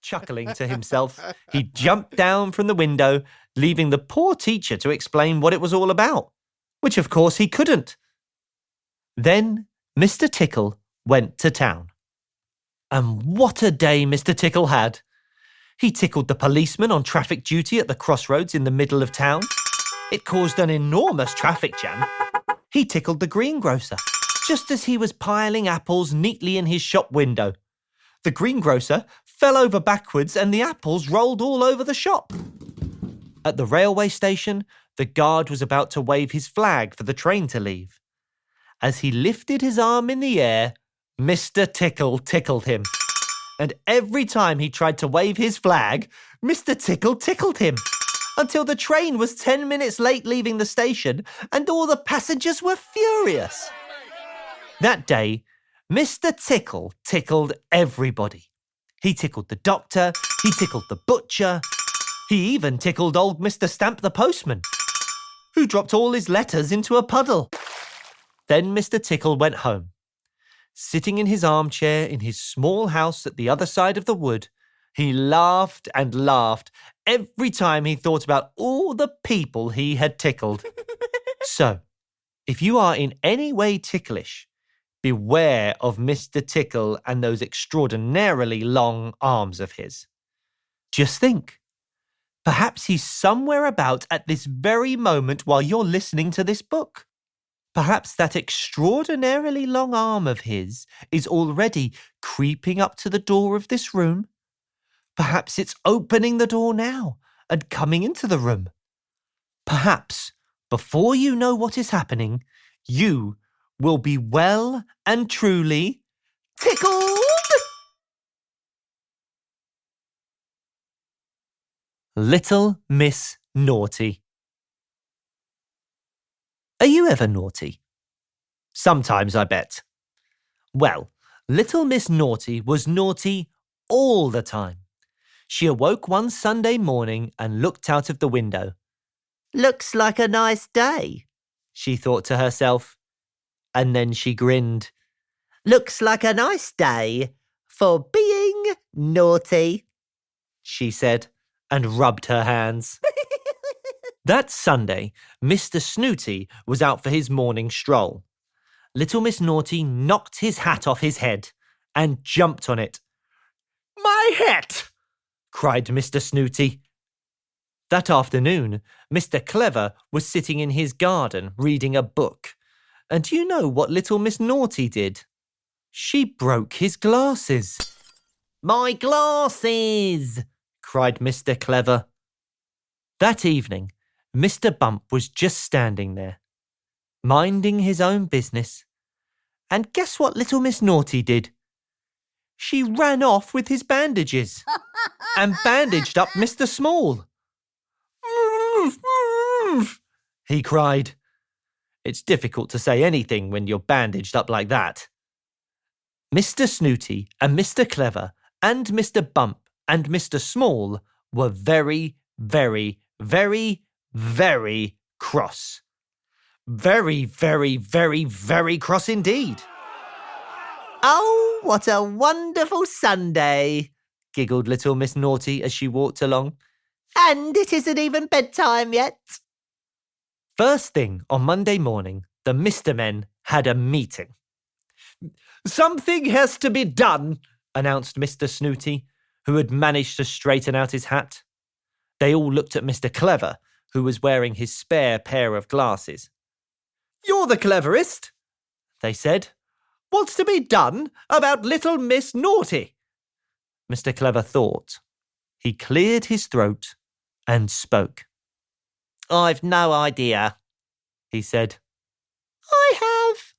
Chuckling to himself, he jumped down from the window, leaving the poor teacher to explain what it was all about, which of course he couldn't. Then Mr. Tickle went to town. And what a day Mr. Tickle had! He tickled the policeman on traffic duty at the crossroads in the middle of town. It caused an enormous traffic jam. He tickled the greengrocer, just as he was piling apples neatly in his shop window. The greengrocer fell over backwards and the apples rolled all over the shop. At the railway station, the guard was about to wave his flag for the train to leave. As he lifted his arm in the air, Mr. Tickle tickled him. And every time he tried to wave his flag, Mr. Tickle tickled him, until the train was 10 minutes late leaving the station and all the passengers were furious. That day, Mr. Tickle tickled everybody. He tickled the doctor, he tickled the butcher, he even tickled old Mr. Stamp the postman, who dropped all his letters into a puddle. Then Mr. Tickle went home. Sitting in his armchair in his small house at the other side of the wood, he laughed and laughed every time he thought about all the people he had tickled. So, if you are in any way ticklish, beware of Mr. Tickle and those extraordinarily long arms of his. Just think, perhaps he's somewhere about at this very moment while you're listening to this book. Perhaps that extraordinarily long arm of his is already creeping up to the door of this room. Perhaps it's opening the door now and coming into the room. Perhaps, before you know what is happening, you will be well and truly tickled. Little Miss Naughty. Are you ever naughty? Sometimes, I bet. Well, Little Miss Naughty was naughty all the time. She awoke one Sunday morning and looked out of the window. Looks like a nice day, she thought to herself. And then she grinned. Looks like a nice day for being naughty, she said, and rubbed her hands. That Sunday, Mr. Snooty was out for his morning stroll. Little Miss Naughty knocked his hat off his head and jumped on it. My hat! Cried Mr. Snooty. That afternoon, Mr. Clever was sitting in his garden reading a book. And do you know what Little Miss Naughty did? She broke his glasses. My glasses! Cried Mr. Clever. That evening, Mr. Bump was just standing there, minding his own business. And guess what Little Miss Naughty did? She ran off with his bandages and bandaged up Mr. Small. He cried. It's difficult to say anything when you're bandaged up like that. Mr. Snooty and Mr. Clever and Mr. Bump and Mr. Small were very, very, very, very cross. Very, very, very, very cross indeed. Oh, what a wonderful Sunday, giggled Little Miss Naughty as she walked along. And it isn't even bedtime yet. First thing on Monday morning, the Mr. Men had a meeting. Something has to be done, announced Mr. Snooty, who had managed to straighten out his hat. They all looked at Mr. Clever, who was wearing his spare pair of glasses. You're the cleverest, they said. What's to be done about Little Miss Naughty? Mr. Clever thought. He cleared his throat and spoke. I've no idea, he said. I have,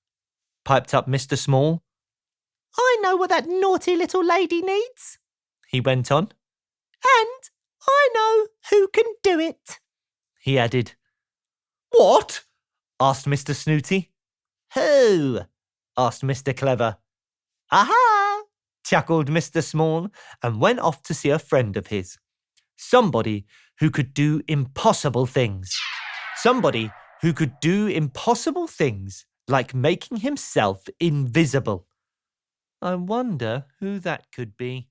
piped up Mr. Small. I know what that naughty little lady needs, he went on. And I know who can do it, he added. What? Asked Mr. Snooty. Who? Asked Mr. Clever. Aha! Chuckled Mr. Small and went off to see a friend of his. Somebody who could do impossible things. Somebody who could do impossible things like making himself invisible. I wonder who that could be.